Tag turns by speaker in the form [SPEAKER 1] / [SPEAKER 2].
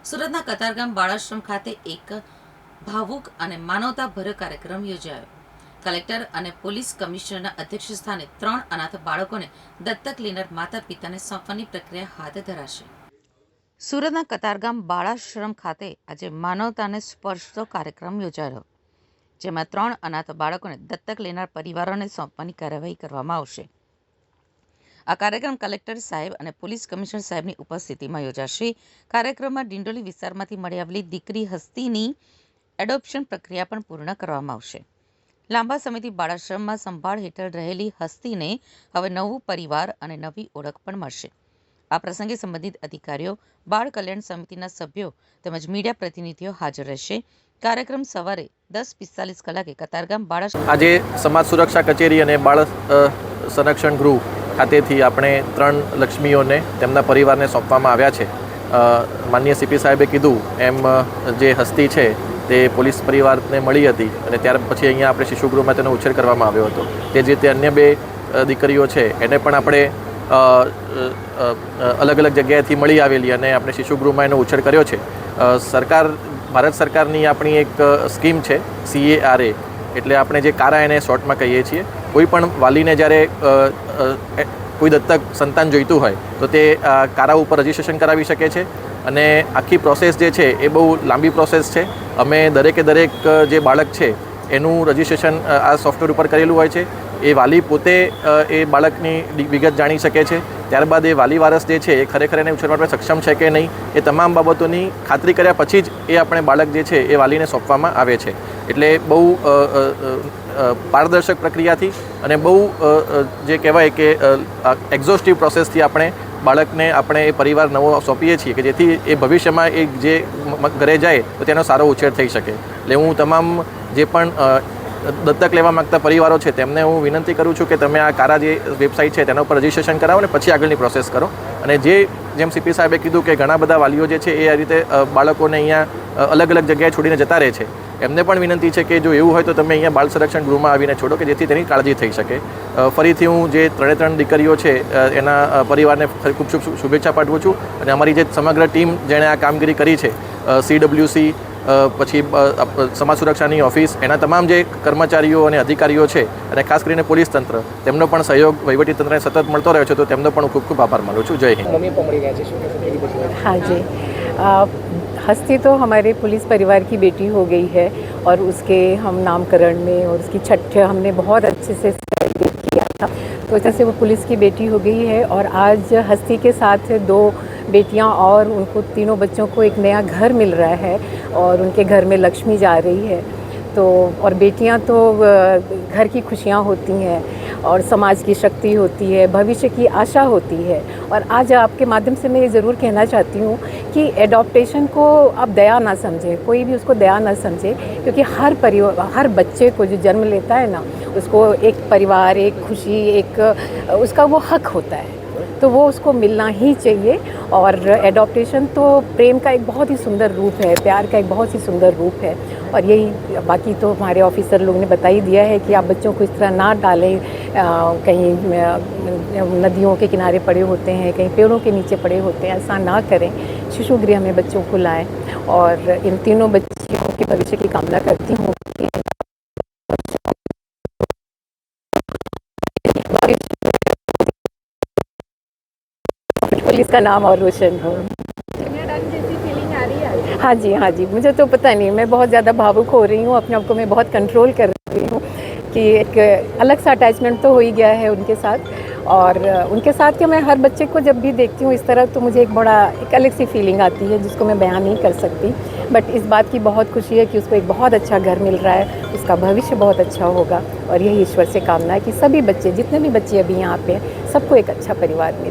[SPEAKER 1] સુરતના કતારગામ બાળાશ્રમ ખાતે એક ભાવુક અને માનવતાભર્યો કાર્યક્રમ યોજાયો. કલેક્ટર અને પોલીસ કમિશનરના અધ્યક્ષસ્થાને 3 અનાથ બાળકોને દત્તક લેનાર માતા પિતાને સોંપવાની પ્રક્રિયા હાથ ધરાશે. સુરતના કતારગામ બાળાશ્રમ ખાતે આજે માનવતાને સ્પર્શતો કાર્યક્રમ યોજાયો, જેમાં 3 અનાથ બાળકોને દત્તક લેનાર પરિવારોને સોંપવાની કાર્યવાહી કરવામાં આવશે. આ કાર્યક્રમ કલેક્ટર સાહેબ અને પોલીસ કમિશનર સાહેબની ઉપસ્થિતિમાં યોજાશે. કાર્યક્રમમાં ડિંડોલી વિસ્તારમાંથી મળી આવેલી દીકરી હસ્તીની એડોપ્શન પ્રક્રિયા પણ પૂર્ણ કરવામાં આવશે. લાંબા સમયથી બાળાશ્રમમાં સંભાળ હેઠળ રહેલી હસ્તીને હવે નવું પરિવાર અને નવી ઓળખ પણ મળશે. આ પ્રસંગે સંબંધિત અધિકારીઓ, બાળ કલ્યાણ સમિતિના સભ્યો તેમજ મીડિયા પ્રતિનિધિઓ હાજર રહેશે. કાર્યક્રમ સવારે 10:45 કલાકે કતારગામ બાળાશ્રમ.
[SPEAKER 2] આજે સમાજ સુરક્ષા કચેરી અને બાળ સંરક્ષણ ગૃહ ખાતેથી આપણે 3 લક્ષ્મીઓને તેમના પરિવારને સોંપવામાં આવ્યા છે. માનનીય સીપી સાહેબે કીધું એમ જે હસ્તી છે તે પોલીસ પરિવારને મળી હતી અને ત્યાર પછી અહીંયા આપણે શિશુગૃહમાં તેનો ઉછેર કરવામાં આવ્યો હતો. તે જ રીતે અન્ય 2 દીકરીઓ છે એને પણ આપણે અલગ અલગ જગ્યાએથી મળી આવેલી અને આપણે શિશુગૃહમાં એનો ઉછેર કર્યો છે. ભારત સરકારની આપણી એક સ્કીમ છે CARA, એટલે આપણે જે કારા એને શોર્ટમાં કહીએ છીએ. કોઈ પણ વાલીને જ્યારે કોઈ દત્તક સંતાન જોઈતું હોય તો તે કારા ઉપર રજિસ્ટ્રેશન કરાવી શકે છે અને આખી પ્રોસેસ જે છે એ બહુ લાંબી પ્રોસેસ છે. અમે દરેક જે બાળક છે એનું રજિસ્ટ્રેશન આ સોફ્ટવેર ઉપર કરેલું હોય છે. એ વાલી પોતે એ બાળકની વિગત જાણી શકે છે. ત્યારબાદ એ વાલી વારસ જે છે એ ખરેખર એને ઉછેર માટે સક્ષમ છે કે નહીં એ તમામ બાબતોની ખાતરી કર્યા પછી જ એ આપણે બાળક જે છે એ વાલીને સોંપવામાં આવે છે. એટલે બહુ પારદર્શક પ્રક્રિયાથી અને બહુ જે કહેવાય કે એક્ઝોસ્ટિવ પ્રોસેસથી આપણે બાળકને આપણે એ પરિવાર નવો સોંપીએ છીએ કે જેથી એ ભવિષ્યમાં એ જે ઘરે જાય તો તેનો સારો ઉછેર થઈ શકે. એટલે હું તમામ જે પણ દત્તક લેવા માગતા પરિવારો છે તેમને હું વિનંતી કરું છું કે તમે આ કારા જે વેબસાઇટ છે તેના ઉપર રજિસ્ટ્રેશન કરાવો અને પછી આગળની પ્રોસેસ કરો. અને જેમ સીપી સાહેબે કીધું કે ઘણા બધા વાલીઓ જે છે એ આ રીતે બાળકોને અહીંયા અલગ અલગ જગ્યાએ છોડીને જતા રહે છે, એમને પણ વિનંતી છે કે જો એવું હોય તો તમે અહીંયા બાળ સંરક્ષણ ગૃહમાં આવીને છોડો કે જેથી તેની કાળજી થઈ શકે. ફરીથી હું જે 3 દીકરીઓ છે એના પરિવારને ખૂબ ખૂબ શુભેચ્છા પાઠવું છું અને અમારી જે સમગ્ર ટીમ જેણે આ કામગીરી કરી છે, CWC પછી સમાજ સુરક્ષાની ઓફિસ, એના તમામ જે કર્મચારીઓ અને અધિકારીઓ છે અને ખાસ કરીને પોલીસ તંત્ર, તેમનો પણ સહયોગ વહીવટીતંત્રને સતત મળતો રહ્યો છે, તો તેમનો પણ ખૂબ ખૂબ આભાર માનું છું. જય હિન્દ.
[SPEAKER 3] हाँ जी, हस्ती तो हमारे पुलिस परिवार की बेटी हो गई है और उसके हम नामकरण में और उसकी छठ हमने बहुत अच्छे से सेलिब्रेट किया था. तो जैसे वो पुलिस की बेटी हो गई है और आज हस्ती के साथ 2 बेटियां और उनको तीनों बच्चों को एक नया घर मिल रहा है और उनके घर में लक्ष्मी जा रही है. तो और बेटियां तो घर की खुशियां होती हैं और समाज की शक्ति होती है, भविष्य की आशा होती है. और आज आपके माध्यम से मैं ये ज़रूर कहना चाहती हूँ कि एडॉप्टेशन को आप दया ना समझें, कोई भी उसको दया ना समझे, क्योंकि हर बच्चे को जो जन्म लेता है ना, उसको एक परिवार, एक खुशी, एक उसका वो हक होता है, तो वो उसको मिलना ही चाहिए. और एडॉप्टेशन तो प्रेम का एक बहुत ही सुंदर रूप है, प्यार का एक बहुत ही सुंदर रूप है. और यही बाकी तो हमारे ऑफिसर लोग ने बता ही दिया है कि आप बच्चों को इस तरह ना डालें. कहीं नदियों के किनारे पड़े होते हैं, कहीं पेड़ों के नीचे पड़े होते हैं, ऐसा ना करें. शिशु गृह में बच्चों को लाएं. और इन तीनों बच्चियों के भविष्य की कामना करती हूँ कि पुलिस का नाम और रोशन हो. हाँ जी, मुझे तो पता नहीं, मैं बहुत ज़्यादा भावुक हो रही हूँ. अपने आप को मैं बहुत कंट्रोल कर रही हूँ कि एक अलग सा अटैचमेंट तो हो ही गया है उनके साथ. और उनके साथ कि मैं हर बच्चे को जब भी देखती हूँ इस तरह, तो मुझे एक अलग सी फीलिंग आती है जिसको मैं बयान नहीं कर सकती. बट इस बात की बहुत खुशी है कि उसको एक बहुत अच्छा घर मिल रहा है, उसका भविष्य बहुत अच्छा होगा. और यही ईश्वर से कामना है कि सभी बच्चे, जितने भी बच्चे अभी यहाँ पे हैं, सबको एक अच्छा परिवार मिले.